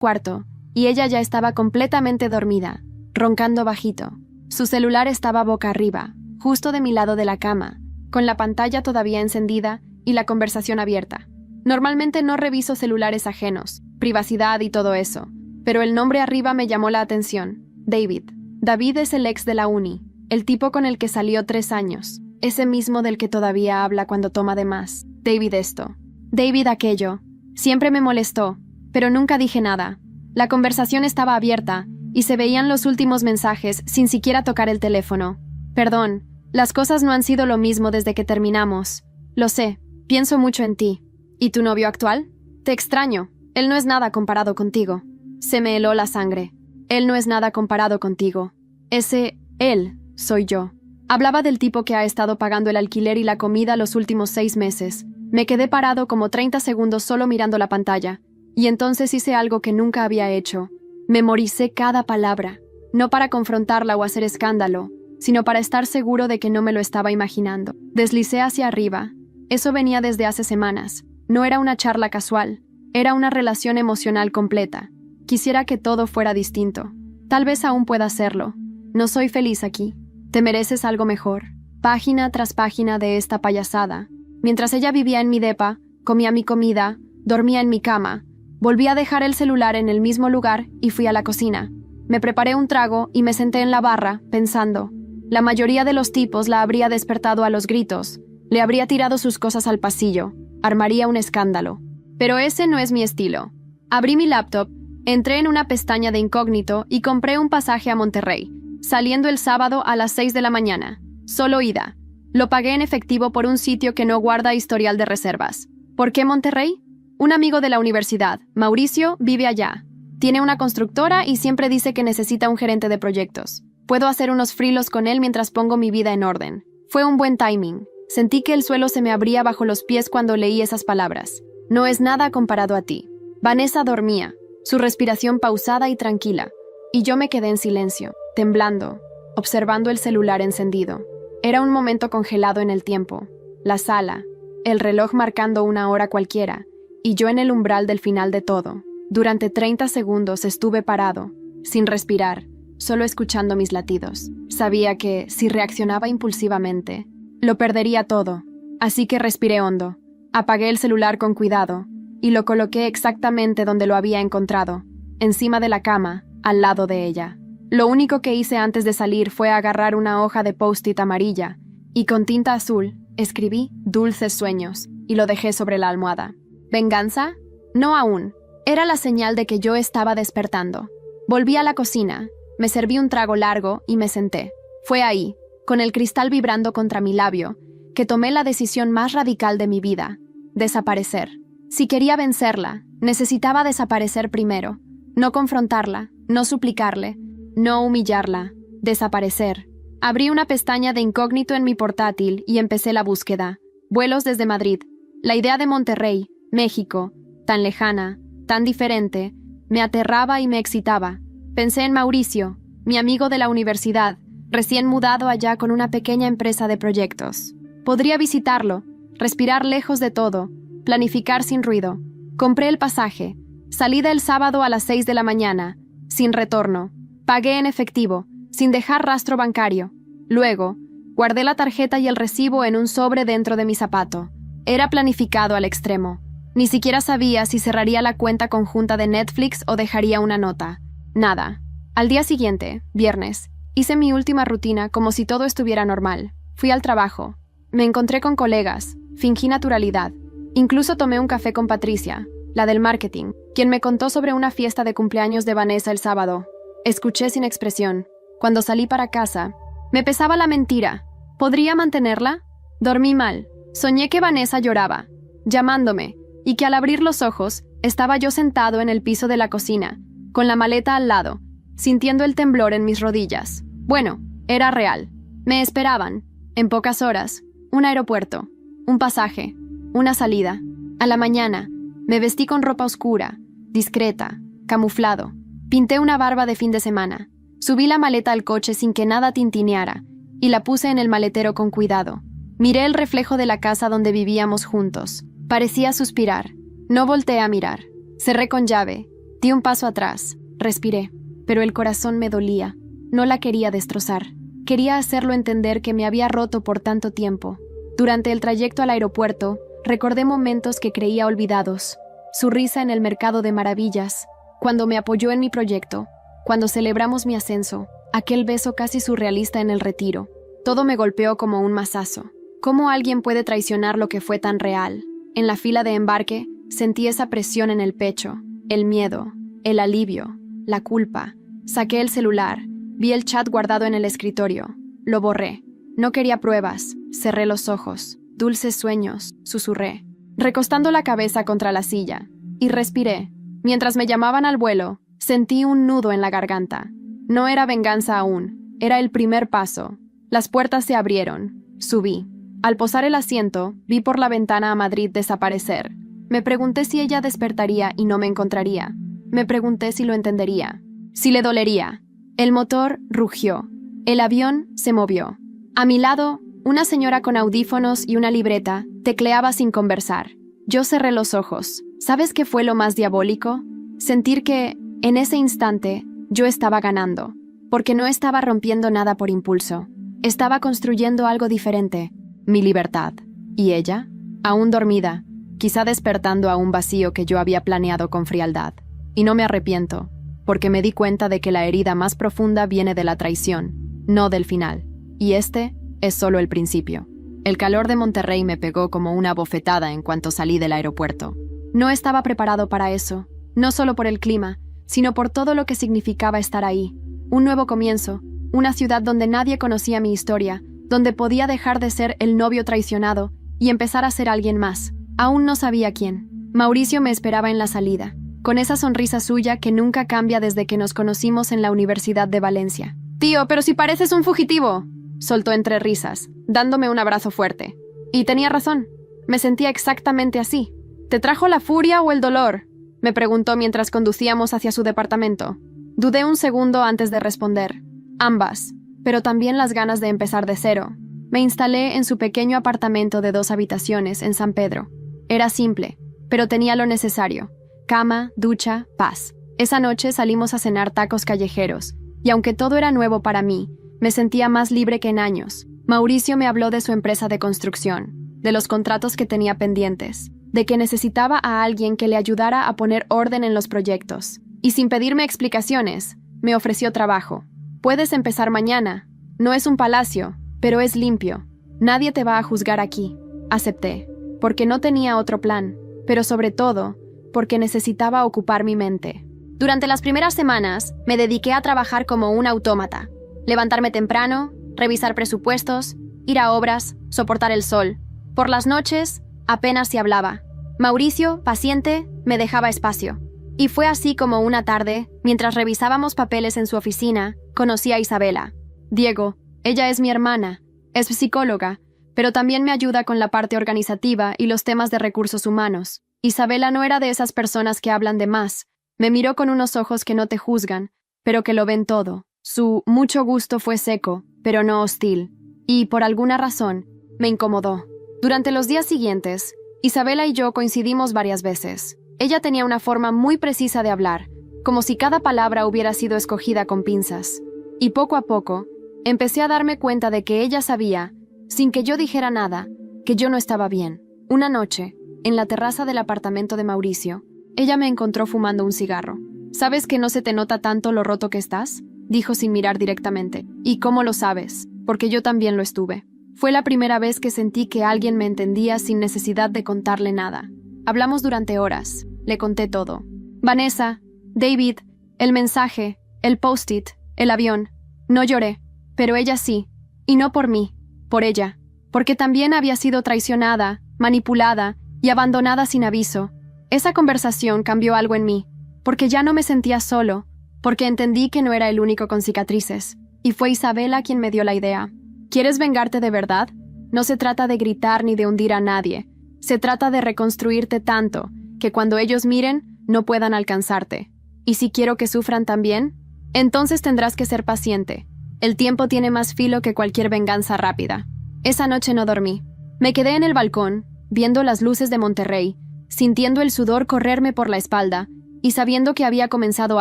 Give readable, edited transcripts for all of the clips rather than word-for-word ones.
cuarto, y ella ya estaba completamente dormida, roncando bajito. Su celular estaba boca arriba, justo de mi lado de la cama, con la pantalla todavía encendida y la conversación abierta. Normalmente no reviso celulares ajenos, privacidad y todo eso, pero el nombre arriba me llamó la atención. David. David es el ex de la uni, el tipo con el que salió 3 años, ese mismo del que todavía habla cuando toma de más. David esto. David aquello. Siempre me molestó, pero nunca dije nada. La conversación estaba abierta y se veían los últimos mensajes sin siquiera tocar el teléfono. Perdón, las cosas no han sido lo mismo desde que terminamos. Lo sé, pienso mucho en ti. ¿Y tu novio actual? Te extraño. Él no es nada comparado contigo. Se me heló la sangre. Él no es nada comparado contigo. Él, soy yo. Hablaba del tipo que ha estado pagando el alquiler y la comida los últimos 6 meses. Me quedé parado como 30 segundos solo mirando la pantalla. Y entonces hice algo que nunca había hecho. Memoricé cada palabra. No para confrontarla o hacer escándalo, sino para estar seguro de que no me lo estaba imaginando. Deslicé hacia arriba. Eso venía desde hace semanas. No era una charla casual. Era una relación emocional completa. Quisiera que todo fuera distinto. Tal vez aún pueda hacerlo. No soy feliz aquí. Te mereces algo mejor. Página tras página de esta payasada. Mientras ella vivía en mi depa, comía mi comida, dormía en mi cama. Volví a dejar el celular en el mismo lugar y fui a la cocina. Me preparé un trago y me senté en la barra, pensando. La mayoría de los tipos la habría despertado a los gritos. Le habría tirado sus cosas al pasillo. Armaría un escándalo. Pero ese no es mi estilo. Abrí mi laptop, entré en una pestaña de incógnito y compré un pasaje a Monterrey, saliendo el sábado a las 6 de la mañana. Solo ida. Lo pagué en efectivo por un sitio que no guarda historial de reservas. ¿Por qué Monterrey? Un amigo de la universidad, Mauricio, vive allá. Tiene una constructora y siempre dice que necesita un gerente de proyectos. Puedo hacer unos frilos con él mientras pongo mi vida en orden. Fue un buen timing. Sentí que el suelo se me abría bajo los pies cuando leí esas palabras. No es nada comparado a ti. Vanessa dormía, su respiración pausada y tranquila, y yo me quedé en silencio, temblando, observando el celular encendido. Era un momento congelado en el tiempo. La sala, el reloj marcando una hora cualquiera, y yo en el umbral del final de todo. Durante 30 segundos estuve parado, sin respirar, solo escuchando mis latidos. Sabía que, si reaccionaba impulsivamente, lo perdería todo, así que respiré hondo. Apagué el celular con cuidado y lo coloqué exactamente donde lo había encontrado, encima de la cama, al lado de ella. Lo único que hice antes de salir fue agarrar una hoja de post-it amarilla y con tinta azul escribí «Dulces sueños» y lo dejé sobre la almohada. ¿Venganza? No aún. Era la señal de que yo estaba despertando. Volví a la cocina, me serví un trago largo y me senté. Fue ahí, con el cristal vibrando contra mi labio, que tomé la decisión más radical de mi vida: desaparecer. Si quería vencerla, necesitaba desaparecer primero. No confrontarla, no suplicarle, no humillarla. Desaparecer. Abrí una pestaña de incógnito en mi portátil y empecé la búsqueda. Vuelos desde Madrid. La idea de Monterrey, México, tan lejana, tan diferente, me aterraba y me excitaba. Pensé en Mauricio, mi amigo de la universidad, recién mudado allá con una pequeña empresa de proyectos. Podría visitarlo, respirar lejos de todo, planificar sin ruido. Compré el pasaje. Salida el sábado a las 6 de la mañana, sin retorno. Pagué en efectivo, sin dejar rastro bancario. Luego, guardé la tarjeta y el recibo en un sobre dentro de mi zapato. Era planificado al extremo. Ni siquiera sabía si cerraría la cuenta conjunta de Netflix o dejaría una nota. Nada. Al día siguiente, viernes, hice mi última rutina como si todo estuviera normal. Fui al trabajo. Me encontré con colegas. Fingí naturalidad. Incluso tomé un café con Patricia, la del marketing, quien me contó sobre una fiesta de cumpleaños de Vanessa el sábado. Escuché sin expresión. Cuando salí para casa, me pesaba la mentira. ¿Podría mantenerla? Dormí mal. Soñé que Vanessa lloraba, llamándome, y que al abrir los ojos, estaba yo sentado en el piso de la cocina, con la maleta al lado, sintiendo el temblor en mis rodillas. Bueno, era real. Me esperaban, en pocas horas, un aeropuerto, un pasaje, una salida. A la mañana, me vestí con ropa oscura, discreta, camuflado. Pinté una barba de fin de semana. Subí la maleta al coche sin que nada tintineara, y la puse en el maletero con cuidado. Miré el reflejo de la casa donde vivíamos juntos. Parecía suspirar. No volteé a mirar. Cerré con llave. Di un paso atrás, respiré, pero el corazón me dolía. No la quería destrozar. Quería hacerlo entender que me había roto por tanto tiempo. Durante el trayecto al aeropuerto, recordé momentos que creía olvidados. Su risa en el mercado de maravillas, cuando me apoyó en mi proyecto, cuando celebramos mi ascenso, aquel beso casi surrealista en el retiro. Todo me golpeó como un mazazo. ¿Cómo alguien puede traicionar lo que fue tan real? En la fila de embarque, sentí esa presión en el pecho, el miedo, el alivio, la culpa. Saqué el celular, vi el chat guardado en el escritorio. Lo borré. No quería pruebas. Cerré los ojos. Dulces sueños, susurré, recostando la cabeza contra la silla, y respiré. Mientras me llamaban al vuelo, sentí un nudo en la garganta. No era venganza aún, era el primer paso. Las puertas se abrieron. Subí. Al posar el asiento, vi por la ventana a Madrid desaparecer. Me pregunté si ella despertaría y no me encontraría. Me pregunté si lo entendería, si le dolería. El motor rugió. El avión se movió. A mi lado, una señora con audífonos y una libreta tecleaba sin conversar. Yo cerré los ojos. ¿Sabes qué fue lo más diabólico? Sentir que, en ese instante, yo estaba ganando. Porque no estaba rompiendo nada por impulso. Estaba construyendo algo diferente. Mi libertad. ¿Y ella? Aún dormida, quizá despertando a un vacío que yo había planeado con frialdad. Y no me arrepiento, porque me di cuenta de que la herida más profunda viene de la traición, no del final. Y este es solo el principio. El calor de Monterrey me pegó como una bofetada en cuanto salí del aeropuerto. No estaba preparado para eso, no solo por el clima, sino por todo lo que significaba estar ahí. Un nuevo comienzo, una ciudad donde nadie conocía mi historia, donde podía dejar de ser el novio traicionado y empezar a ser alguien más. Aún no sabía quién. Mauricio me esperaba en la salida, con esa sonrisa suya que nunca cambia desde que nos conocimos en la Universidad de Valencia. «Tío, pero si pareces un fugitivo», soltó entre risas, dándome un abrazo fuerte. Y tenía razón. Me sentía exactamente así. «¿Te trajo la furia o el dolor?», me preguntó mientras conducíamos hacia su departamento. Dudé un segundo antes de responder. Ambas, pero también las ganas de empezar de cero. Me instalé en su pequeño apartamento de 2 habitaciones en San Pedro. Era simple, pero tenía lo necesario. Cama, ducha, paz. Esa noche salimos a cenar tacos callejeros, y aunque todo era nuevo para mí, me sentía más libre que en años. Mauricio me habló de su empresa de construcción, de los contratos que tenía pendientes, de que necesitaba a alguien que le ayudara a poner orden en los proyectos. Y sin pedirme explicaciones, me ofreció trabajo. «Puedes empezar mañana. No es un palacio, pero es limpio. Nadie te va a juzgar aquí». Acepté, porque no tenía otro plan, pero sobre todo, porque necesitaba ocupar mi mente. Durante las primeras semanas, me dediqué a trabajar como un autómata. Levantarme temprano, revisar presupuestos, ir a obras, soportar el sol. Por las noches, apenas se hablaba. Mauricio, paciente, me dejaba espacio. Y fue así como una tarde, mientras revisábamos papeles en su oficina, conocí a Isabela. Diego, ella es mi hermana, es psicóloga, pero también me ayuda con la parte organizativa y los temas de recursos humanos. Isabela no era de esas personas que hablan de más. Me miró con unos ojos que no te juzgan, pero que lo ven todo. Su mucho gusto fue seco, pero no hostil. Y, por alguna razón, me incomodó. Durante los días siguientes, Isabela y yo coincidimos varias veces. Ella tenía una forma muy precisa de hablar, como si cada palabra hubiera sido escogida con pinzas. Y poco a poco, empecé a darme cuenta de que ella sabía, sin que yo dijera nada, que yo no estaba bien. Una noche, en la terraza del apartamento de Mauricio, ella me encontró fumando un cigarro. «¿Sabes que no se te nota tanto lo roto que estás?», dijo sin mirar directamente. «¿Y cómo lo sabes? Porque yo también lo estuve». Fue la primera vez que sentí que alguien me entendía sin necesidad de contarle nada. Hablamos durante horas. Le conté todo. Vanessa, David, el mensaje, el post-it, el avión. No lloré, pero ella sí. Y no por mí, por ella. Porque también había sido traicionada, manipulada y abandonada sin aviso. Esa conversación cambió algo en mí, porque ya no me sentía solo, porque entendí que no era el único con cicatrices. Y fue Isabela quien me dio la idea. ¿Quieres vengarte de verdad? No se trata de gritar ni de hundir a nadie. Se trata de reconstruirte tanto que cuando ellos miren, no puedan alcanzarte. ¿Y si quiero que sufran también? Entonces tendrás que ser paciente. El tiempo tiene más filo que cualquier venganza rápida. Esa noche no dormí. Me quedé en el balcón, viendo las luces de Monterrey, sintiendo el sudor correrme por la espalda y sabiendo que había comenzado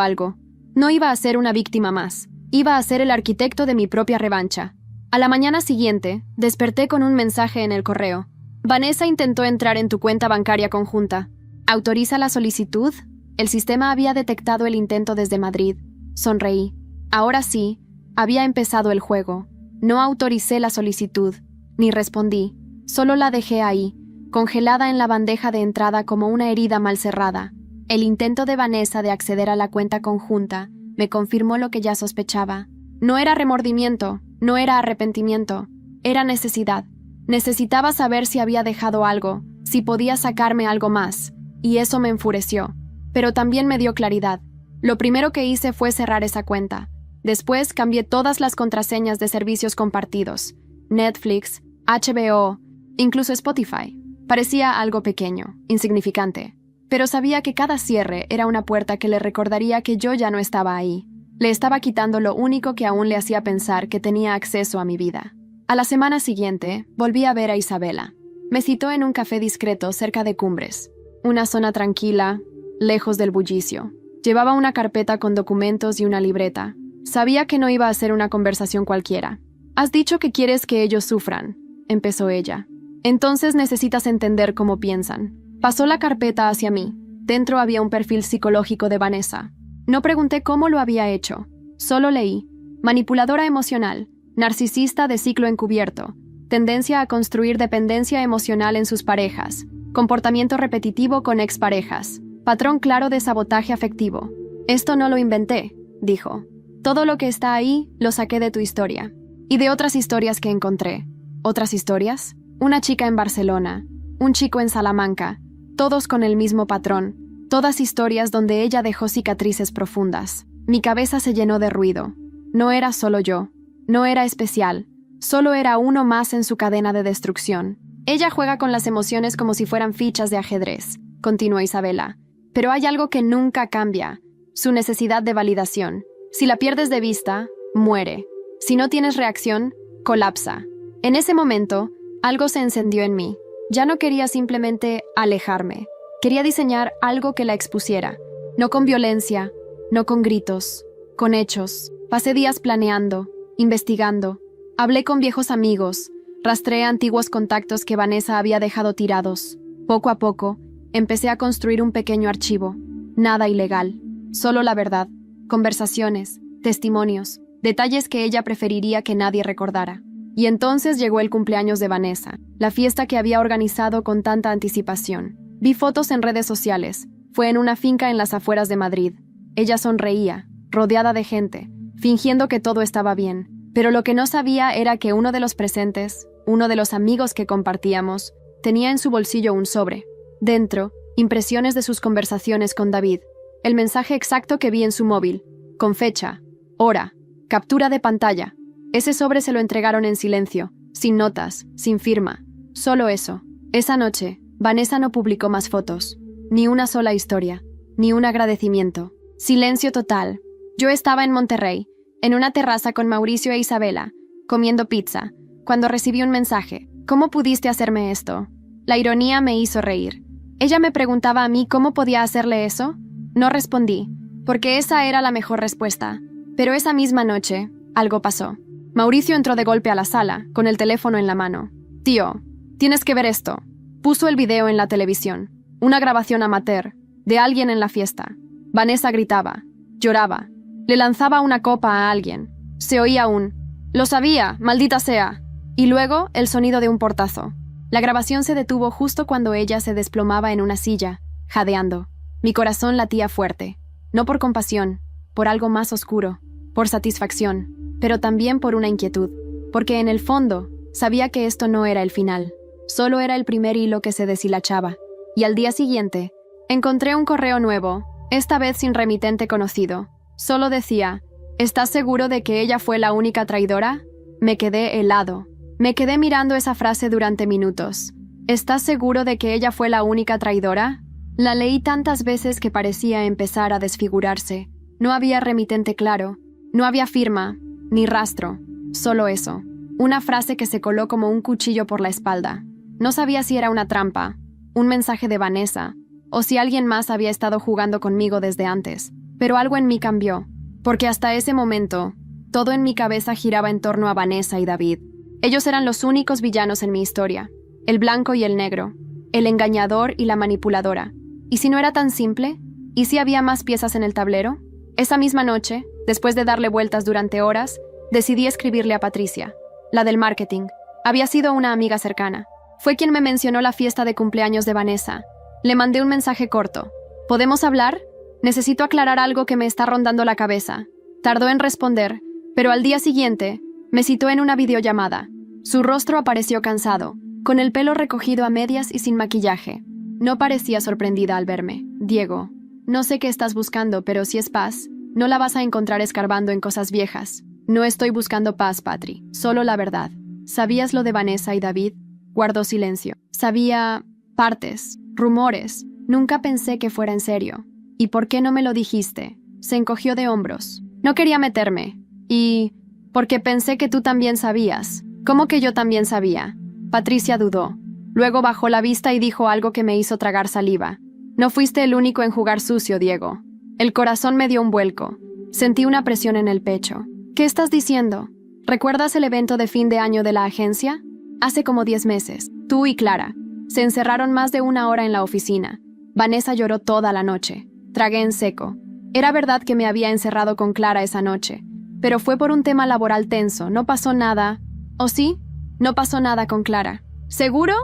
algo. No iba a ser una víctima más, iba a ser el arquitecto de mi propia revancha. A la mañana siguiente, desperté con un mensaje en el correo. Vanessa intentó entrar en tu cuenta bancaria conjunta. ¿Autoriza la solicitud? El sistema había detectado el intento desde Madrid. Sonreí. Ahora sí, había empezado el juego. No autoricé la solicitud, ni respondí. Solo la dejé ahí, congelada en la bandeja de entrada como una herida mal cerrada. El intento de Vanessa de acceder a la cuenta conjunta me confirmó lo que ya sospechaba. No era remordimiento, no era arrepentimiento, era necesidad. Necesitaba saber si había dejado algo, si podía sacarme algo más, y eso me enfureció. Pero también me dio claridad. Lo primero que hice fue cerrar esa cuenta. Después cambié todas las contraseñas de servicios compartidos. Netflix, HBO, incluso Spotify. Parecía algo pequeño, insignificante. Pero sabía que cada cierre era una puerta que le recordaría que yo ya no estaba ahí. Le estaba quitando lo único que aún le hacía pensar que tenía acceso a mi vida. A la semana siguiente, volví a ver a Isabela. Me citó en un café discreto cerca de Cumbres. Una zona tranquila, lejos del bullicio. Llevaba una carpeta con documentos y una libreta. Sabía que no iba a ser una conversación cualquiera. «Has dicho que quieres que ellos sufran», empezó ella. «Entonces necesitas entender cómo piensan». Pasó la carpeta hacia mí. Dentro había un perfil psicológico de Vanessa. No pregunté cómo lo había hecho. Solo leí. Manipuladora emocional. Narcisista de ciclo encubierto. Tendencia a construir dependencia emocional en sus parejas. Comportamiento repetitivo con exparejas. Patrón claro de sabotaje afectivo. Esto no lo inventé, dijo. Todo lo que está ahí lo saqué de tu historia. Y de otras historias que encontré. ¿Otras historias? Una chica en Barcelona. Un chico en Salamanca. Todos con el mismo patrón, todas historias donde ella dejó cicatrices profundas. Mi cabeza se llenó de ruido. No era solo yo, no era especial, solo era uno más en su cadena de destrucción. Ella juega con las emociones como si fueran fichas de ajedrez, continuó Isabela. Pero hay algo que nunca cambia, su necesidad de validación. Si la pierdes de vista, muere. Si no tienes reacción, colapsa. En ese momento, algo se encendió en mí. Ya no quería simplemente alejarme. Quería diseñar algo que la expusiera. No con violencia, no con gritos, con hechos. Pasé días planeando, investigando. Hablé con viejos amigos. Rastreé antiguos contactos que Vanessa había dejado tirados. Poco a poco, empecé a construir un pequeño archivo. Nada ilegal. Solo la verdad. Conversaciones, testimonios, detalles que ella preferiría que nadie recordara. Y entonces llegó el cumpleaños de Vanessa, la fiesta que había organizado con tanta anticipación. Vi fotos en redes sociales. Fue en una finca en las afueras de Madrid. Ella sonreía, rodeada de gente, fingiendo que todo estaba bien. Pero lo que no sabía era que uno de los presentes, uno de los amigos que compartíamos, tenía en su bolsillo un sobre. Dentro, impresiones de sus conversaciones con David. El mensaje exacto que vi en su móvil, con fecha, hora, captura de pantalla. Ese sobre se lo entregaron en silencio, sin notas, sin firma. Solo eso. Esa noche, Vanessa no publicó más fotos. Ni una sola historia. Ni un agradecimiento. Silencio total. Yo estaba en Monterrey, en una terraza con Mauricio e Isabela, comiendo pizza, cuando recibí un mensaje. ¿Cómo pudiste hacerme esto? La ironía me hizo reír. Ella me preguntaba a mí cómo podía hacerle eso. No respondí, porque esa era la mejor respuesta. Pero esa misma noche, algo pasó. Mauricio entró de golpe a la sala, con el teléfono en la mano. «Tío, tienes que ver esto». Puso el video en la televisión. Una grabación amateur, de alguien en la fiesta. Vanessa gritaba, lloraba, le lanzaba una copa a alguien. Se oía un «¡Lo sabía, maldita sea!» y luego el sonido de un portazo. La grabación se detuvo justo cuando ella se desplomaba en una silla, jadeando. Mi corazón latía fuerte. No por compasión, por algo más oscuro, por satisfacción. Pero también por una inquietud, porque en el fondo sabía que esto no era el final, solo era el primer hilo que se deshilachaba. Y al día siguiente, encontré un correo nuevo, esta vez sin remitente conocido. Solo decía, ¿estás seguro de que ella fue la única traidora? Me quedé helado. Me quedé mirando esa frase durante minutos. ¿Estás seguro de que ella fue la única traidora? La leí tantas veces que parecía empezar a desfigurarse. No había remitente claro, no había firma, ni rastro, solo eso. Una frase que se coló como un cuchillo por la espalda. No sabía si era una trampa, un mensaje de Vanessa, o si alguien más había estado jugando conmigo desde antes. Pero algo en mí cambió, porque hasta ese momento, todo en mi cabeza giraba en torno a Vanessa y David. Ellos eran los únicos villanos en mi historia, el blanco y el negro, el engañador y la manipuladora. ¿Y si no era tan simple? ¿Y si había más piezas en el tablero? Esa misma noche, después de darle vueltas durante horas, decidí escribirle a Patricia, la del marketing. Había sido una amiga cercana. Fue quien me mencionó la fiesta de cumpleaños de Vanessa. Le mandé un mensaje corto. ¿Podemos hablar? Necesito aclarar algo que me está rondando la cabeza. Tardó en responder, pero al día siguiente, me citó en una videollamada. Su rostro apareció cansado, con el pelo recogido a medias y sin maquillaje. No parecía sorprendida al verme. Diego, no sé qué estás buscando, pero si es paz, no la vas a encontrar escarbando en cosas viejas. No estoy buscando paz, Patri, solo la verdad. ¿Sabías lo de Vanessa y David? Guardó silencio. Sabía partes, rumores. Nunca pensé que fuera en serio. ¿Y por qué no me lo dijiste? Se encogió de hombros. No quería meterme. Y porque pensé que tú también sabías. ¿Cómo que yo también sabía? Patricia dudó. Luego bajó la vista y dijo algo que me hizo tragar saliva. No fuiste el único en jugar sucio, Diego. El corazón me dio un vuelco. Sentí una presión en el pecho. ¿Qué estás diciendo? ¿Recuerdas el evento de fin de año de la agencia? Hace como 10 meses. Tú y Clara. Se encerraron más de 1 hora en la oficina. Vanessa lloró toda la noche. Tragué en seco. Era verdad que me había encerrado con Clara esa noche. Pero fue por un tema laboral tenso. No pasó nada. ¿O sí? No pasó nada con Clara. ¿Seguro?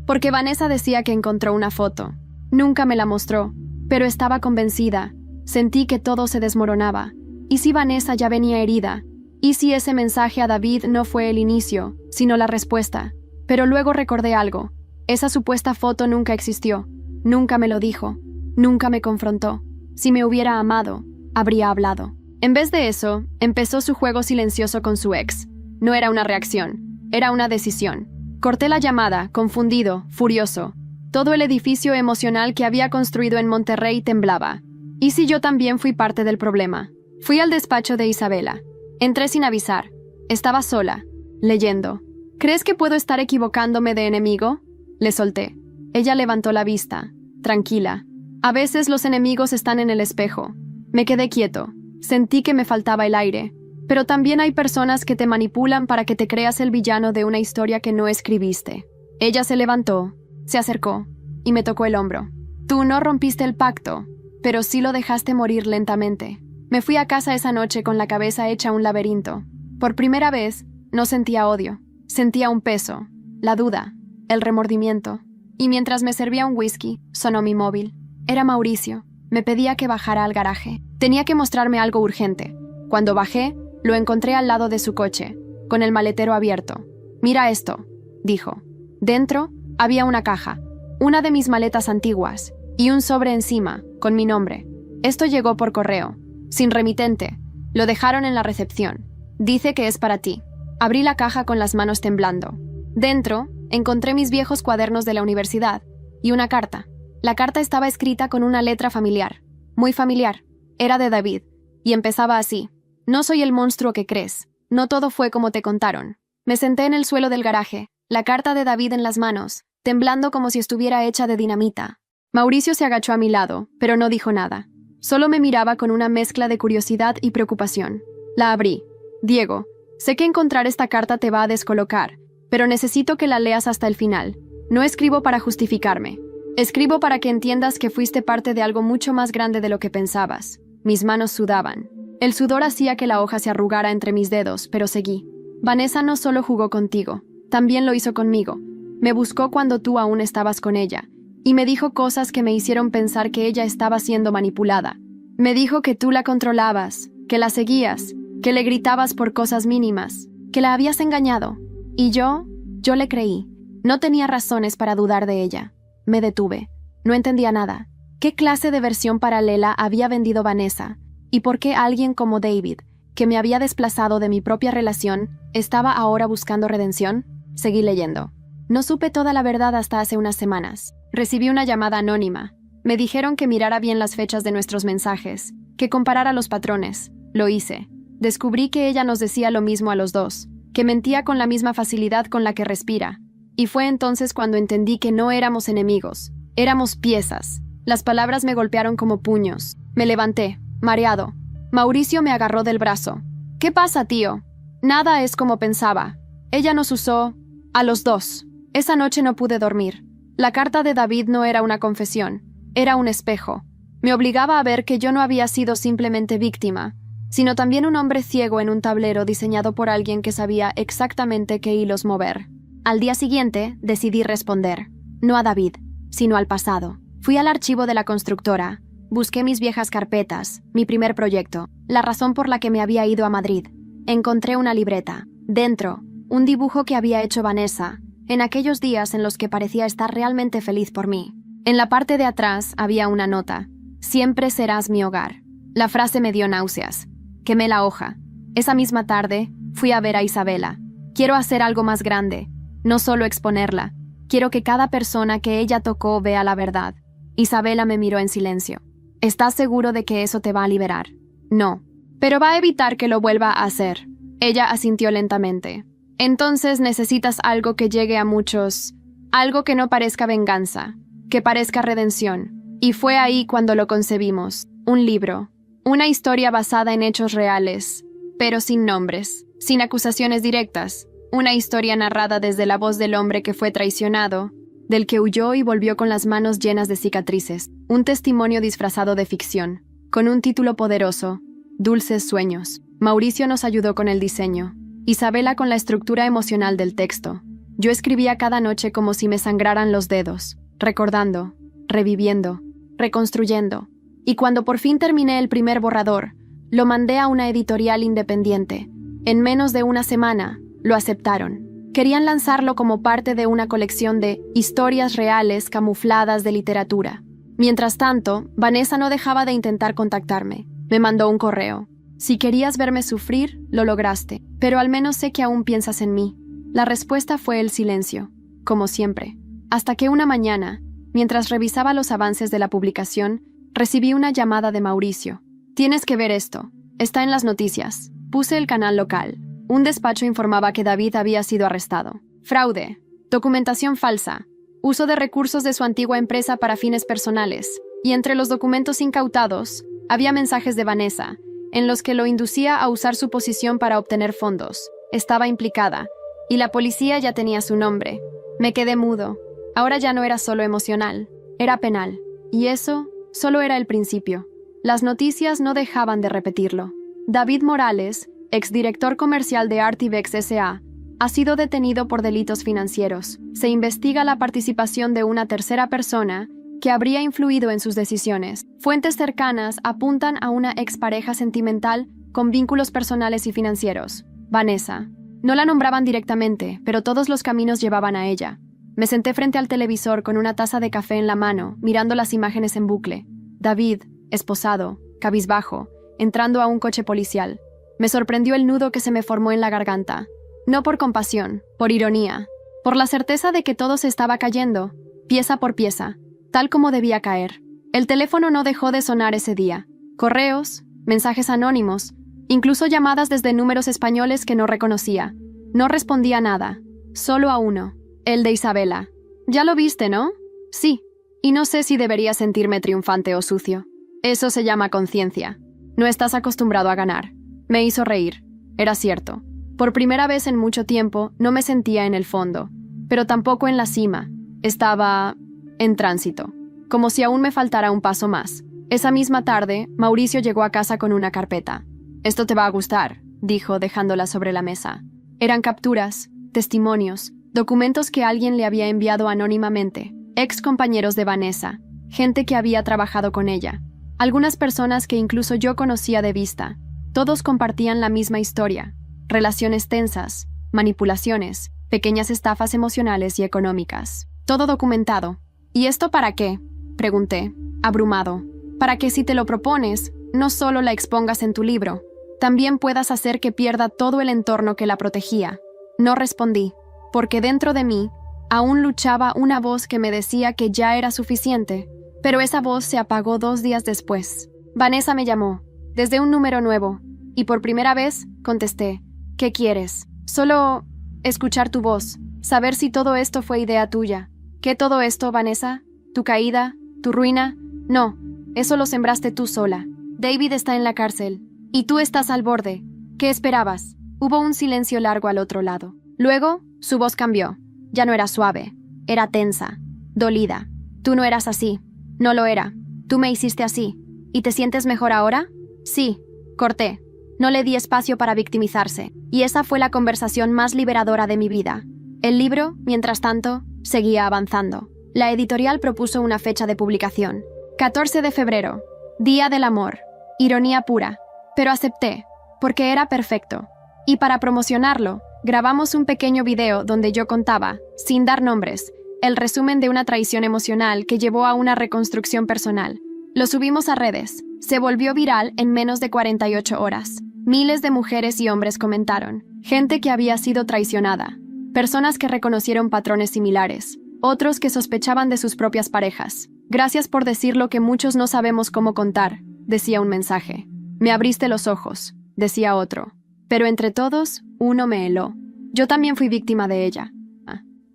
Porque Vanessa decía que encontró una foto. Nunca me la mostró, pero estaba convencida. Sentí que todo se desmoronaba. ¿Y si Vanessa ya venía herida? ¿Y si ese mensaje a David no fue el inicio, sino la respuesta? Pero luego recordé algo. Esa supuesta foto nunca existió. Nunca me lo dijo. Nunca me confrontó. Si me hubiera amado, habría hablado. En vez de eso, empezó su juego silencioso con su ex. No era una reacción, era una decisión. Corté la llamada, confundido, furioso. Todo el edificio emocional que había construido en Monterrey temblaba. ¿Y si yo también fui parte del problema? Fui al despacho de Isabela. Entré sin avisar. Estaba sola, leyendo. ¿Crees que puedo estar equivocándome de enemigo? Le solté. Ella levantó la vista, tranquila. A veces los enemigos están en el espejo. Me quedé quieto. Sentí que me faltaba el aire. Pero también hay personas que te manipulan para que te creas el villano de una historia que no escribiste. Ella se levantó, se acercó y me tocó el hombro. Tú no rompiste el pacto, pero sí lo dejaste morir lentamente. Me fui a casa esa noche con la cabeza hecha un laberinto. Por primera vez, no sentía odio. Sentía un peso, la duda, el remordimiento. Y mientras me servía un whisky, sonó mi móvil. Era Mauricio. Me pedía que bajara al garaje. Tenía que mostrarme algo urgente. Cuando bajé, lo encontré al lado de su coche, con el maletero abierto. «Mira esto», dijo. Dentro había una caja, una de mis maletas antiguas, y un sobre encima, con mi nombre. Esto llegó por correo, sin remitente. Lo dejaron en la recepción. Dice que es para ti. Abrí la caja con las manos temblando. Dentro, encontré mis viejos cuadernos de la universidad y una carta. La carta estaba escrita con una letra familiar, muy familiar. Era de David, y empezaba así. No soy el monstruo que crees. No todo fue como te contaron. Me senté en el suelo del garaje, la carta de David en las manos, temblando como si estuviera hecha de dinamita. Mauricio se agachó a mi lado, pero no dijo nada. Solo me miraba con una mezcla de curiosidad y preocupación. La abrí. Diego, sé que encontrar esta carta te va a descolocar, pero necesito que la leas hasta el final. No escribo para justificarme. Escribo para que entiendas que fuiste parte de algo mucho más grande de lo que pensabas. Mis manos sudaban. El sudor hacía que la hoja se arrugara entre mis dedos, pero seguí. Vanessa no solo jugó contigo, también lo hizo conmigo. Me buscó cuando tú aún estabas con ella, y me dijo cosas que me hicieron pensar que ella estaba siendo manipulada. Me dijo que tú la controlabas, que la seguías, que le gritabas por cosas mínimas, que la habías engañado. Y yo le creí. No tenía razones para dudar de ella. Me detuve. No entendía nada. ¿Qué clase de versión paralela había vendido Vanessa? ¿Y por qué alguien como David, que me había desplazado de mi propia relación, estaba ahora buscando redención? Seguí leyendo. No supe toda la verdad hasta hace unas semanas. Recibí una llamada anónima. Me dijeron que mirara bien las fechas de nuestros mensajes, que comparara los patrones. Lo hice. Descubrí que ella nos decía lo mismo a los dos, que mentía con la misma facilidad con la que respira. Y fue entonces cuando entendí que no éramos enemigos, éramos piezas. Las palabras me golpearon como puños. Me levanté, mareado. Mauricio me agarró del brazo. ¿Qué pasa, tío? Nada es como pensaba. Ella nos usó a los dos. Esa noche no pude dormir. La carta de David no era una confesión, era un espejo. Me obligaba a ver que yo no había sido simplemente víctima, sino también un hombre ciego en un tablero diseñado por alguien que sabía exactamente qué hilos mover. Al día siguiente, decidí responder. No a David, sino al pasado. Fui al archivo de la constructora. Busqué mis viejas carpetas, mi primer proyecto, la razón por la que me había ido a Madrid. Encontré una libreta. Dentro, un dibujo que había hecho Vanessa, en aquellos días en los que parecía estar realmente feliz por mí. En la parte de atrás había una nota. Siempre serás mi hogar. La frase me dio náuseas. Quemé la hoja. Esa misma tarde, fui a ver a Isabela. Quiero hacer algo más grande, no solo exponerla. Quiero que cada persona que ella tocó vea la verdad. Isabela me miró en silencio. ¿Estás seguro de que eso te va a liberar? No. Pero va a evitar que lo vuelva a hacer. Ella asintió lentamente. Entonces necesitas algo que llegue a muchos. Algo que no parezca venganza, que parezca redención. Y fue ahí cuando lo concebimos. Un libro. Una historia basada en hechos reales, pero sin nombres, sin acusaciones directas. Una historia narrada desde la voz del hombre que fue traicionado, del que huyó y volvió con las manos llenas de cicatrices. Un testimonio disfrazado de ficción, con un título poderoso, Dulces Sueños. Mauricio nos ayudó con el diseño, Isabela con la estructura emocional del texto. Yo escribía cada noche como si me sangraran los dedos, recordando, reviviendo, reconstruyendo. Y cuando por fin terminé el primer borrador, lo mandé a una editorial independiente. En menos de una semana, lo aceptaron. Querían lanzarlo como parte de una colección de historias reales camufladas de literatura. Mientras tanto, Vanessa no dejaba de intentar contactarme. Me mandó un correo. Si querías verme sufrir, lo lograste, pero al menos sé que aún piensas en mí. La respuesta fue el silencio, como siempre. Hasta que una mañana, mientras revisaba los avances de la publicación, recibí una llamada de Mauricio. Tienes que ver esto. Está en las noticias. Puse el canal local. Un despacho informaba que David había sido arrestado. Fraude. Documentación falsa. Uso de recursos de su antigua empresa para fines personales. Y entre los documentos incautados, había mensajes de Vanessa, en los que lo inducía a usar su posición para obtener fondos. Estaba implicada, y la policía ya tenía su nombre. Me quedé mudo. Ahora ya no era solo emocional, era penal. Y eso solo era el principio. Las noticias no dejaban de repetirlo. David Morales, exdirector comercial de Artivex S.A., ha sido detenido por delitos financieros. Se investiga la participación de una tercera persona que habría influido en sus decisiones. Fuentes cercanas apuntan a una expareja sentimental con vínculos personales y financieros, Vanessa. No la nombraban directamente, pero todos los caminos llevaban a ella. Me senté frente al televisor con una taza de café en la mano, mirando las imágenes en bucle. David, esposado, cabizbajo, entrando a un coche policial. Me sorprendió el nudo que se me formó en la garganta. No por compasión, por ironía, por la certeza de que todo se estaba cayendo, pieza por pieza, tal como debía caer. El teléfono no dejó de sonar ese día. Correos, mensajes anónimos, incluso llamadas desde números españoles que no reconocía. No respondía nada, solo a uno, el de Isabela. ¿Ya lo viste, no? Sí, y no sé si debería sentirme triunfante o sucio. Eso se llama conciencia. No estás acostumbrado a ganar. Me hizo reír. Era cierto. Por primera vez en mucho tiempo no me sentía en el fondo, pero tampoco en la cima. Estaba en tránsito, como si aún me faltara un paso más. Esa misma tarde, Mauricio llegó a casa con una carpeta. «Esto te va a gustar», dijo, dejándola sobre la mesa. Eran capturas, testimonios, documentos que alguien le había enviado anónimamente, ex compañeros de Vanessa, gente que había trabajado con ella, algunas personas que incluso yo conocía de vista. Todos compartían la misma historia, relaciones tensas, manipulaciones, pequeñas estafas emocionales y económicas. Todo documentado. ¿Y esto para qué?, pregunté, abrumado. Para que si te lo propones, no solo la expongas en tu libro, también puedas hacer que pierda todo el entorno que la protegía. No respondí, porque dentro de mí aún luchaba una voz que me decía que ya era suficiente, pero esa voz se apagó 2 días después. Vanessa me llamó, desde un número nuevo, y por primera vez contesté. ¿Qué quieres? Solo escuchar tu voz, saber si todo esto fue idea tuya. ¿Qué todo esto, Vanessa? ¿Tu caída? ¿Tu ruina? No, eso lo sembraste tú sola. David está en la cárcel. Y tú estás al borde. ¿Qué esperabas? Hubo un silencio largo al otro lado. Luego, su voz cambió. Ya no era suave. Era tensa. Dolida. Tú no eras así. No lo era. Tú me hiciste así. ¿Y te sientes mejor ahora? Sí. Corté. No le di espacio para victimizarse. Y esa fue la conversación más liberadora de mi vida. El libro, mientras tanto, seguía avanzando. La editorial propuso una fecha de publicación. 14 de febrero. Día del amor. Ironía pura. Pero acepté, porque era perfecto. Y para promocionarlo, grabamos un pequeño video donde yo contaba, sin dar nombres, el resumen de una traición emocional que llevó a una reconstrucción personal. Lo subimos a redes. Se volvió viral en menos de 48 horas. Miles de mujeres y hombres comentaron. Gente que había sido traicionada. Personas que reconocieron patrones similares. Otros que sospechaban de sus propias parejas. Gracias por decir lo que muchos no sabemos cómo contar, decía un mensaje. Me abriste los ojos, decía otro. Pero entre todos, uno me heló. Yo también fui víctima de ella.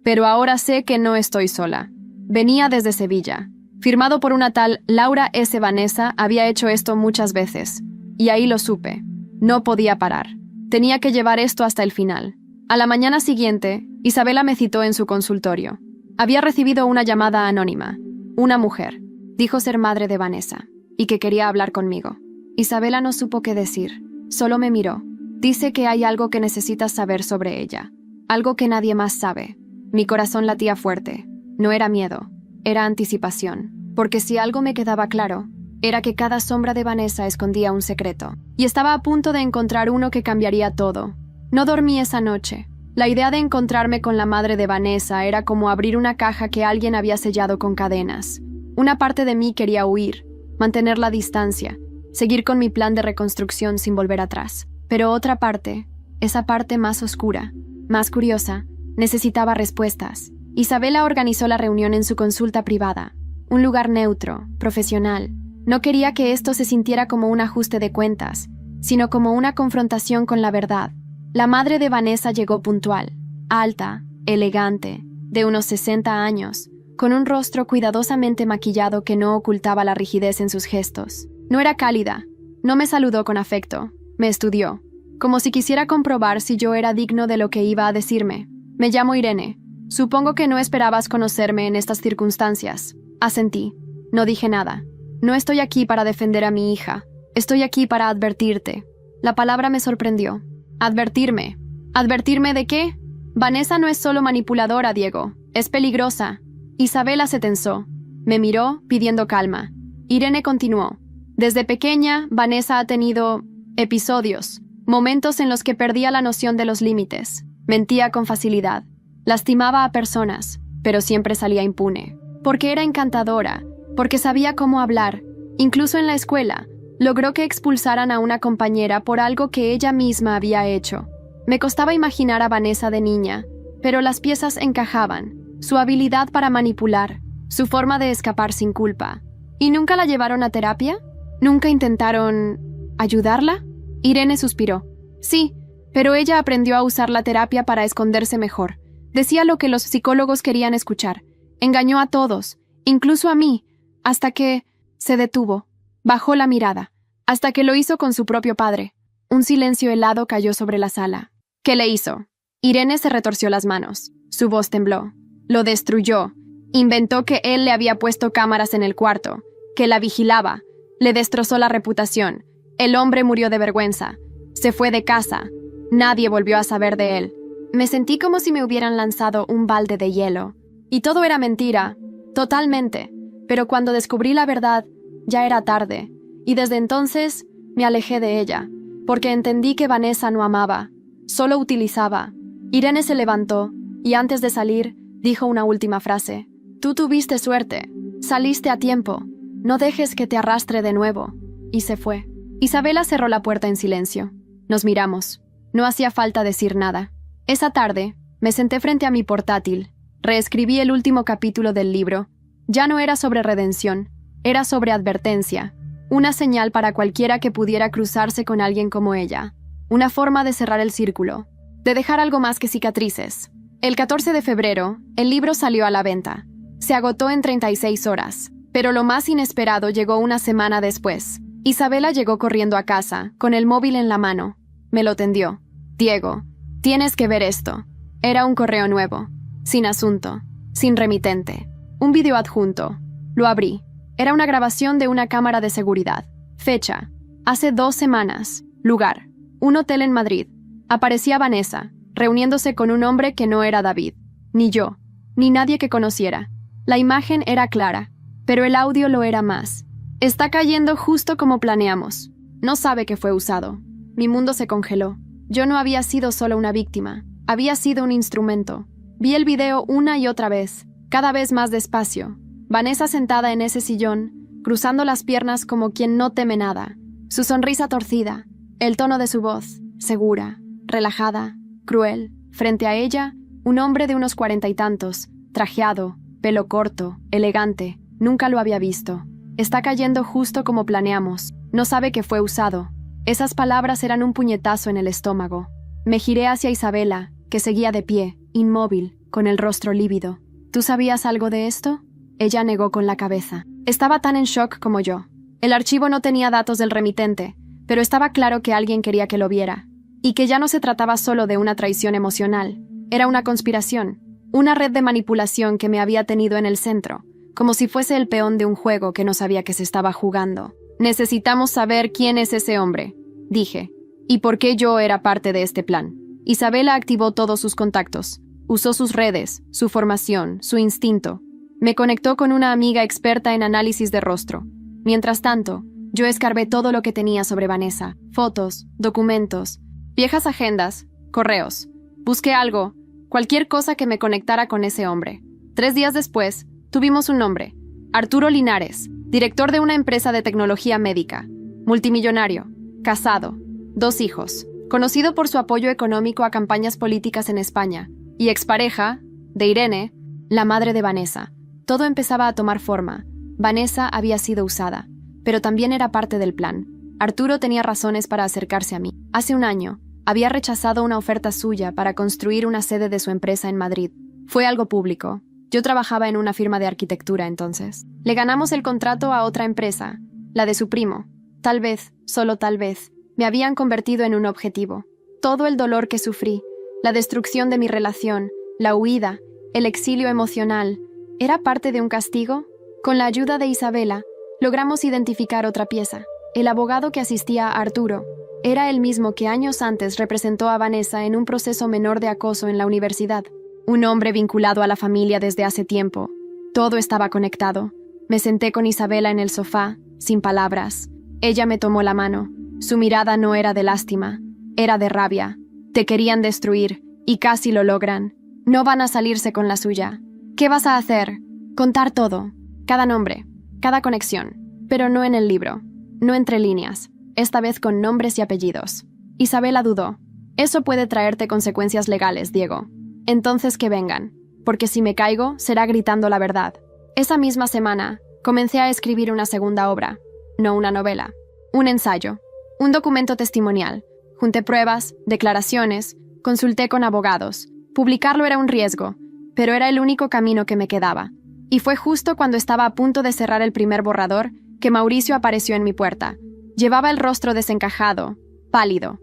Pero ahora sé que no estoy sola. Venía desde Sevilla. Firmado por una tal Laura S. Vanessa, había hecho esto muchas veces. Y ahí lo supe. No podía parar. Tenía que llevar esto hasta el final. A la mañana siguiente, Isabela me citó en su consultorio. Había recibido una llamada anónima. Una mujer. Dijo ser madre de Vanessa. Y que quería hablar conmigo. Isabela no supo qué decir. Solo me miró. Dice que hay algo que necesitas saber sobre ella. Algo que nadie más sabe. Mi corazón latía fuerte. No era miedo. Era anticipación. Porque si algo me quedaba claro, era que cada sombra de Vanessa escondía un secreto. Y estaba a punto de encontrar uno que cambiaría todo. No dormí esa noche. La idea de encontrarme con la madre de Vanessa era como abrir una caja que alguien había sellado con cadenas. Una parte de mí quería huir, mantener la distancia, seguir con mi plan de reconstrucción sin volver atrás. Pero otra parte, esa parte más oscura, más curiosa, necesitaba respuestas. Isabela organizó la reunión en su consulta privada. Un lugar neutro, profesional. No quería que esto se sintiera como un ajuste de cuentas, sino como una confrontación con la verdad. La madre de Vanessa llegó puntual, alta, elegante, de unos 60 años, con un rostro cuidadosamente maquillado que no ocultaba la rigidez en sus gestos. No era cálida, no me saludó con afecto, me estudió, como si quisiera comprobar si yo era digno de lo que iba a decirme. Me llamo Irene. Supongo que no esperabas conocerme en estas circunstancias. Asentí. No dije nada. No estoy aquí para defender a mi hija. Estoy aquí para advertirte. La palabra me sorprendió. Advertirme. ¿Advertirme de qué? Vanessa no es solo manipuladora, Diego. Es peligrosa. Isabela se tensó. Me miró, pidiendo calma. Irene continuó. Desde pequeña, Vanessa ha tenido episodios, momentos en los que perdía la noción de los límites. Mentía con facilidad. Lastimaba a personas, pero siempre salía impune. Porque era encantadora, porque sabía cómo hablar. Incluso en la escuela, logró que expulsaran a una compañera por algo que ella misma había hecho. Me costaba imaginar a Vanessa de niña, pero las piezas encajaban. Su habilidad para manipular, su forma de escapar sin culpa. ¿Y nunca la llevaron a terapia? ¿Nunca intentaron ayudarla? Irene suspiró. Sí, pero ella aprendió a usar la terapia para esconderse mejor. Decía lo que los psicólogos querían escuchar. Engañó a todos, incluso a mí, hasta que se detuvo. Bajó la mirada, hasta que lo hizo con su propio padre. Un silencio helado cayó sobre la sala. ¿Qué le hizo? Irene se retorció las manos. Su voz tembló. Lo destruyó. Inventó que él le había puesto cámaras en el cuarto, que la vigilaba. Le destrozó la reputación. El hombre murió de vergüenza. Se fue de casa. Nadie volvió a saber de él. Me sentí como si me hubieran lanzado un balde de hielo. Y todo era mentira. Totalmente. Pero cuando descubrí la verdad, ya era tarde. Y desde entonces, me alejé de ella. Porque entendí que Vanessa no amaba. Solo utilizaba. Irene se levantó, y antes de salir, dijo una última frase. Tú tuviste suerte. Saliste a tiempo. No dejes que te arrastre de nuevo. Y se fue. Isabela cerró la puerta en silencio. Nos miramos. No hacía falta decir nada. Esa tarde, me senté frente a mi portátil. Reescribí el último capítulo del libro. Ya no era sobre redención. Era sobre advertencia. Una señal para cualquiera que pudiera cruzarse con alguien como ella. Una forma de cerrar el círculo. De dejar algo más que cicatrices. El 14 de febrero, el libro salió a la venta. Se agotó en 36 horas. Pero lo más inesperado llegó una semana después. Isabela llegó corriendo a casa, con el móvil en la mano. Me lo tendió. «Diego, tienes que ver esto». Era un correo nuevo, sin asunto, sin remitente. Un video adjunto. Lo abrí. Era una grabación de una cámara de seguridad. Fecha: hace 2 semanas. Lugar: un hotel en Madrid. Aparecía Vanessa, reuniéndose con un hombre que no era David. Ni yo, ni nadie que conociera. La imagen era clara, pero el audio lo era más. «Está cayendo justo como planeamos». No sabe que fue usado. Mi mundo se congeló. Yo no había sido solo una víctima. Había sido un instrumento. Vi el video una y otra vez, cada vez más despacio. Vanessa sentada en ese sillón, cruzando las piernas como quien no teme nada. Su sonrisa torcida, el tono de su voz, segura, relajada, cruel. Frente a ella, un hombre de unos 40 y tantos, trajeado, pelo corto, elegante. Nunca lo había visto. «Está cayendo justo como planeamos». No sabe que fue usado. Esas palabras eran un puñetazo en el estómago. Me giré hacia Isabela, que seguía de pie, inmóvil, con el rostro lívido. «¿Tú sabías algo de esto?». Ella negó con la cabeza. Estaba tan en shock como yo. El archivo no tenía datos del remitente, pero estaba claro que alguien quería que lo viera. Y que ya no se trataba solo de una traición emocional. Era una conspiración, una red de manipulación que me había tenido en el centro, como si fuese el peón de un juego que no sabía que se estaba jugando. «Necesitamos saber quién es ese hombre», dije, «y por qué yo era parte de este plan». Isabela activó todos sus contactos. Usó sus redes, su formación, su instinto. Me conectó con una amiga experta en análisis de rostro. Mientras tanto, yo escarbé todo lo que tenía sobre Vanessa. Fotos, documentos, viejas agendas, correos. Busqué algo, cualquier cosa que me conectara con ese hombre. 3 días después, tuvimos un nombre: Arturo Linares, director de una empresa de tecnología médica, multimillonario, casado, 2 hijos, conocido por su apoyo económico a campañas políticas en España, y expareja de Irene, la madre de Vanessa. Todo empezaba a tomar forma. Vanessa había sido usada, pero también era parte del plan. Arturo tenía razones para acercarse a mí. Hace un año, había rechazado una oferta suya para construir una sede de su empresa en Madrid. Fue algo público. Yo trabajaba en una firma de arquitectura entonces. Le ganamos el contrato a otra empresa, la de su primo. Tal vez, solo tal vez, me habían convertido en un objetivo. Todo el dolor que sufrí, la destrucción de mi relación, la huida, el exilio emocional, ¿era parte de un castigo? Con la ayuda de Isabela, logramos identificar otra pieza. El abogado que asistía a Arturo era el mismo que años antes representó a Vanessa en un proceso menor de acoso en la universidad. Un hombre vinculado a la familia desde hace tiempo. Todo estaba conectado. Me senté con Isabela en el sofá, sin palabras. Ella me tomó la mano. Su mirada no era de lástima, era de rabia. Te querían destruir, y casi lo logran. No van a salirse con la suya. ¿Qué vas a hacer? Contar todo. Cada nombre, cada conexión. Pero no en el libro. No entre líneas. Esta vez con nombres y apellidos. Isabela dudó. Eso puede traerte consecuencias legales, Diego. Entonces que vengan. Porque si me caigo, será gritando la verdad. Esa misma semana, comencé a escribir una segunda obra. No una novela. Un ensayo. Un documento testimonial. Junté pruebas, declaraciones, consulté con abogados. Publicarlo era un riesgo, pero era el único camino que me quedaba. Y fue justo cuando estaba a punto de cerrar el primer borrador que Mauricio apareció en mi puerta. Llevaba el rostro desencajado, pálido.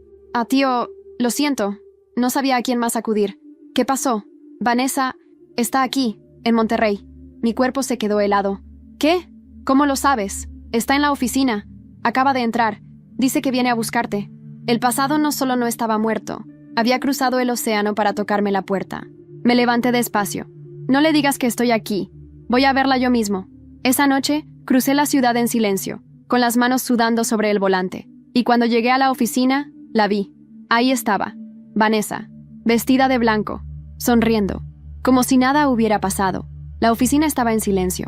Tío, lo siento. No sabía a quién más acudir. ¿Qué pasó? Vanessa está aquí, en Monterrey. Mi cuerpo se quedó helado. ¿Qué? ¿Cómo lo sabes? Está en la oficina. Acaba de entrar. Dice que viene a buscarte. El pasado no solo no estaba muerto, había cruzado el océano para tocarme la puerta. Me levanté despacio. No le digas que estoy aquí. Voy a verla yo mismo. Esa noche, crucé la ciudad en silencio, con las manos sudando sobre el volante. Y cuando llegué a la oficina, la vi. Ahí estaba, Vanessa, vestida de blanco, sonriendo, como si nada hubiera pasado. La oficina estaba en silencio.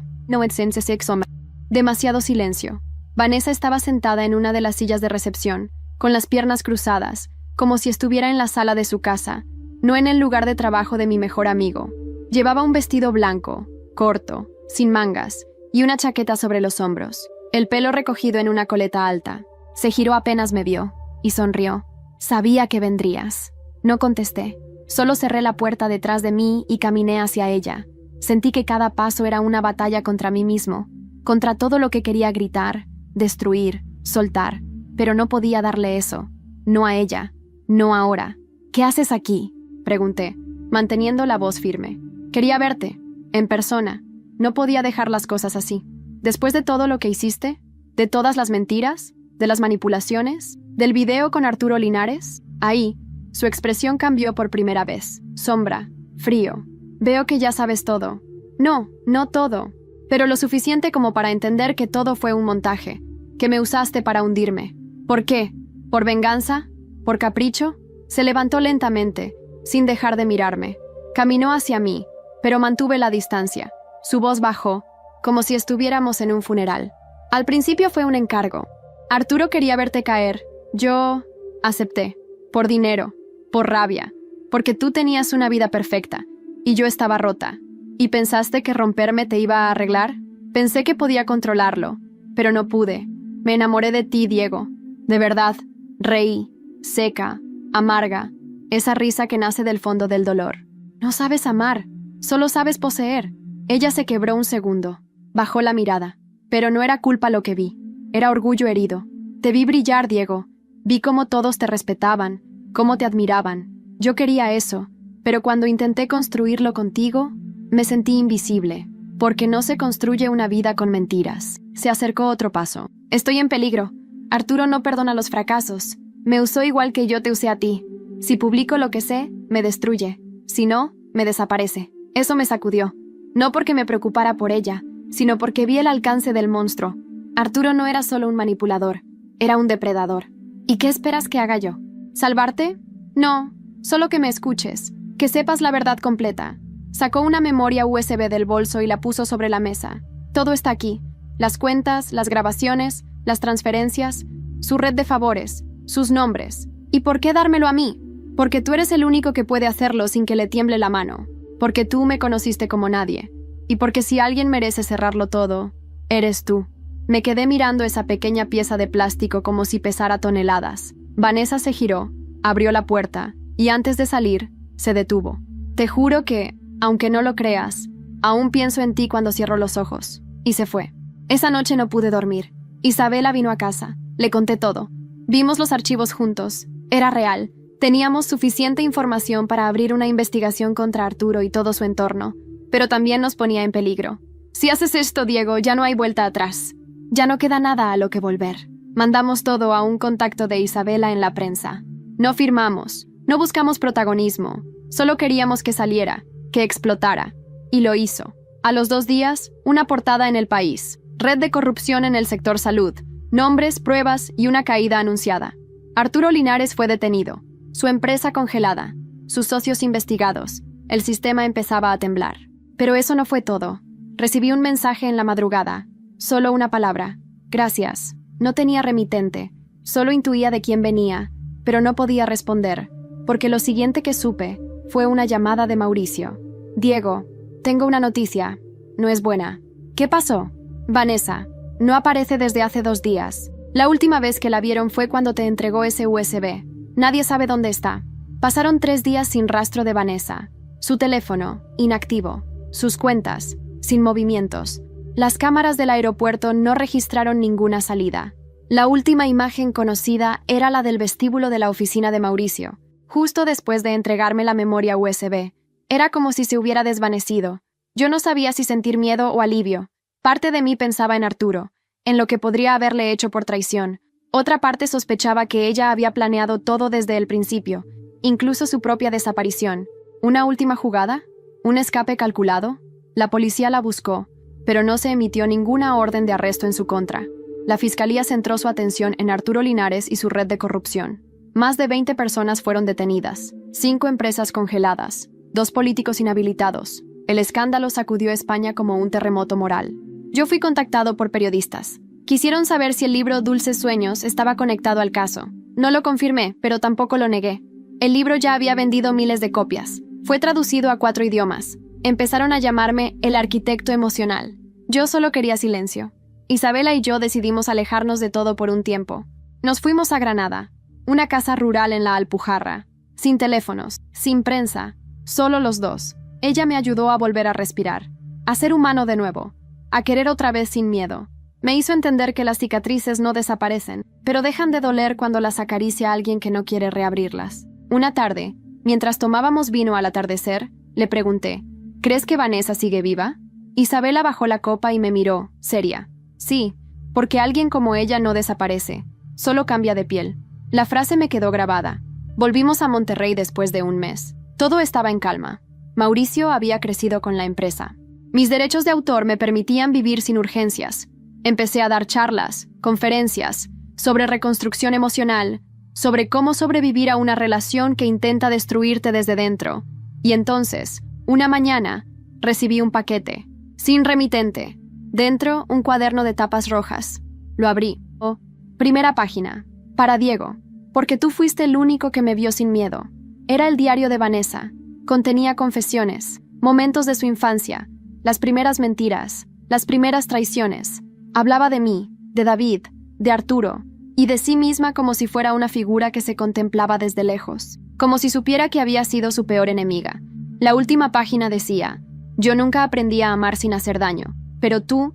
Demasiado silencio. Vanessa estaba sentada en una de las sillas de recepción, con las piernas cruzadas, como si estuviera en la sala de su casa, no en el lugar de trabajo de mi mejor amigo. Llevaba un vestido blanco, corto, sin mangas, y una chaqueta sobre los hombros, el pelo recogido en una coleta alta. Se giró apenas me vio, y sonrió. Sabía que vendrías. No contesté. Solo cerré la puerta detrás de mí y caminé hacia ella. Sentí que cada paso era una batalla contra mí mismo. contra todo lo que quería gritar, destruir, soltar, pero no podía darle eso. No a ella, no ahora. ¿Qué haces aquí?, pregunté, manteniendo la voz firme. Quería verte, en persona. No podía dejar las cosas así. Después de todo lo que hiciste, de todas las mentiras, de las manipulaciones, del video con Arturo Linares, ahí, su expresión cambió por primera vez. Sombra, frío. Veo que ya sabes todo. No, no todo, pero lo suficiente como para entender que todo fue un montaje, que me usaste para hundirme. ¿Por qué? ¿Por venganza? ¿Por capricho? Se levantó lentamente, sin dejar de mirarme. Caminó hacia mí, pero mantuve la distancia. Su voz bajó, como si estuviéramos en un funeral. Al principio fue un encargo. Arturo quería verte caer. Yo acepté. Por dinero, por rabia, porque tú tenías una vida perfecta, y yo estaba rota. ¿Y pensaste que romperme te iba a arreglar? Pensé que podía controlarlo, pero no pude. Me enamoré de ti, Diego. De verdad, reí, seca, amarga, esa risa que nace del fondo del dolor. No sabes amar, solo sabes poseer. Ella se quebró un segundo, bajó la mirada, pero no era culpa lo que vi, era orgullo herido. Te vi brillar, Diego, vi cómo todos te respetaban, cómo te admiraban. Yo quería eso, pero cuando intenté construirlo contigo, me sentí invisible, porque no se construye una vida con mentiras. Se acercó otro paso. Estoy en peligro. Arturo no perdona los fracasos. Me usó igual que yo te usé a ti. Si publico lo que sé, me destruye. Si no, me desaparece. Eso me sacudió. No porque me preocupara por ella, sino porque vi el alcance del monstruo. Arturo no era solo un manipulador, era un depredador. ¿Y qué esperas que haga yo? ¿Salvarte? No, solo que me escuches, que sepas la verdad completa. Sacó una memoria USB del bolso y la puso sobre la mesa. Todo está aquí. Las cuentas, las grabaciones, las transferencias, su red de favores, sus nombres. ¿Y por qué dármelo a mí? Porque tú eres el único que puede hacerlo sin que le tiemble la mano. Porque tú me conociste como nadie. Y porque si alguien merece cerrarlo todo, eres tú. Me quedé mirando esa pequeña pieza de plástico como si pesara toneladas. Vanessa se giró, abrió la puerta, y antes de salir, se detuvo. Te juro que, aunque no lo creas, aún pienso en ti cuando cierro los ojos. Y se fue. Esa noche no pude dormir. Isabela vino a casa. Le conté todo. Vimos los archivos juntos. Era real. Teníamos suficiente información para abrir una investigación contra Arturo y todo su entorno, pero también nos ponía en peligro. Si haces esto, Diego, ya no hay vuelta atrás. Ya no queda nada a lo que volver. Mandamos todo a un contacto de Isabela en la prensa. No firmamos, no buscamos protagonismo, solo queríamos que saliera, que explotara. Y lo hizo. A los 2 días, una portada en El País. Red de corrupción en el sector salud. Nombres, pruebas y una caída anunciada. Arturo Linares fue detenido. Su empresa congelada, sus socios investigados, el sistema empezaba a temblar. Pero eso no fue todo. Recibí un mensaje en la madrugada, solo una palabra, gracias. No tenía remitente, solo intuía de quién venía, pero no podía responder, porque lo siguiente que supe fue una llamada de Mauricio. Diego, tengo una noticia, no es buena. ¿Qué pasó? Vanessa, no aparece desde hace 2 días. La última vez que la vieron fue cuando te entregó ese USB. Nadie sabe dónde está. Pasaron 3 días sin rastro de Vanessa. Su teléfono, inactivo. Sus cuentas, sin movimientos. Las cámaras del aeropuerto no registraron ninguna salida. La última imagen conocida era la del vestíbulo de la oficina de Mauricio, justo después de entregarme la memoria USB. Era como si se hubiera desvanecido. Yo no sabía si sentir miedo o alivio. Parte de mí pensaba en Arturo, en lo que podría haberle hecho por traición. Otra parte sospechaba que ella había planeado todo desde el principio, incluso su propia desaparición. ¿Una última jugada? ¿Un escape calculado? La policía la buscó, pero no se emitió ninguna orden de arresto en su contra. La fiscalía centró su atención en Arturo Linares y su red de corrupción. Más de 20 personas fueron detenidas, 5 empresas congeladas, 2 políticos inhabilitados. El escándalo sacudió a España como un terremoto moral. Yo fui contactado por periodistas. Quisieron saber si el libro Dulces Sueños estaba conectado al caso. No lo confirmé, pero tampoco lo negué. El libro ya había vendido miles de copias. Fue traducido a 4 idiomas. Empezaron a llamarme el arquitecto emocional. Yo solo quería silencio. Isabela y yo decidimos alejarnos de todo por un tiempo. Nos fuimos a Granada, una casa rural en la Alpujarra, sin teléfonos, sin prensa, solo los dos. Ella me ayudó a volver a respirar, a ser humano de nuevo, a querer otra vez sin miedo. Me hizo entender que las cicatrices no desaparecen, pero dejan de doler cuando las acaricia alguien que no quiere reabrirlas. Una tarde, mientras tomábamos vino al atardecer, le pregunté, ¿crees que Vanessa sigue viva? Isabela bajó la copa y me miró, seria. Sí, porque alguien como ella no desaparece, solo cambia de piel. La frase me quedó grabada. Volvimos a Monterrey después de un mes. Todo estaba en calma. Mauricio había crecido con la empresa. Mis derechos de autor me permitían vivir sin urgencias. Empecé a dar charlas, conferencias, sobre reconstrucción emocional, sobre cómo sobrevivir a una relación que intenta destruirte desde dentro. Y entonces, una mañana, recibí un paquete, sin remitente. Dentro, un cuaderno de tapas rojas. Lo abrí. Oh, primera página. Para Diego. Porque tú fuiste el único que me vio sin miedo. Era el diario de Vanessa. Contenía confesiones, momentos de su infancia, las primeras mentiras, las primeras traiciones. Hablaba de mí, de David, de Arturo, y de sí misma como si fuera una figura que se contemplaba desde lejos, como si supiera que había sido su peor enemiga. La última página decía, yo nunca aprendí a amar sin hacer daño, pero tú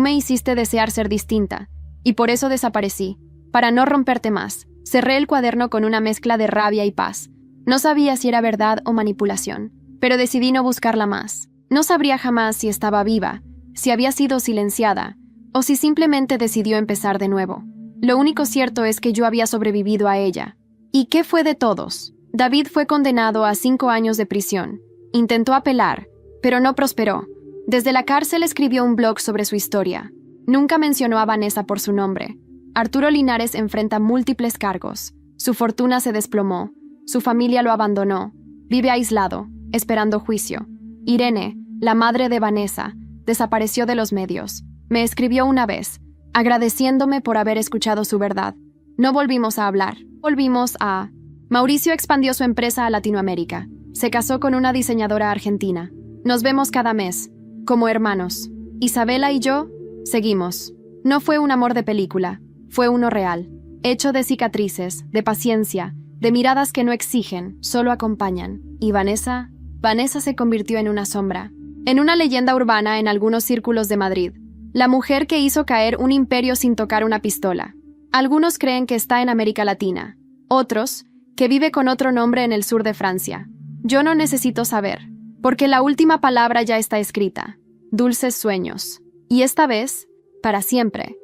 me hiciste desear ser distinta, y por eso desaparecí, para no romperte más. Cerré el cuaderno con una mezcla de rabia y paz. No sabía si era verdad o manipulación, pero decidí no buscarla más. No sabría jamás si estaba viva, si había sido silenciada, o si simplemente decidió empezar de nuevo. Lo único cierto es que yo había sobrevivido a ella. ¿Y qué fue de todos? David fue condenado a 5 años de prisión. Intentó apelar, pero no prosperó. Desde la cárcel escribió un blog sobre su historia. Nunca mencionó a Vanessa por su nombre. Arturo Linares enfrenta múltiples cargos. Su fortuna se desplomó. Su familia lo abandonó. Vive aislado, esperando juicio. Irene, la madre de Vanessa, desapareció de los medios. Me escribió una vez, agradeciéndome por haber escuchado su verdad. No volvimos a hablar. Mauricio expandió su empresa a Latinoamérica. Se casó con una diseñadora argentina. Nos vemos cada mes, como hermanos. Isabela y yo, seguimos. No fue un amor de película, fue uno real, hecho de cicatrices, de paciencia, de miradas que no exigen, solo acompañan. Y Vanessa se convirtió en una sombra, en una leyenda urbana en algunos círculos de Madrid. La mujer que hizo caer un imperio sin tocar una pistola. Algunos creen que está en América Latina, otros, que vive con otro nombre en el sur de Francia. Yo no necesito saber, porque la última palabra ya está escrita. Dulces sueños. Y esta vez, para siempre.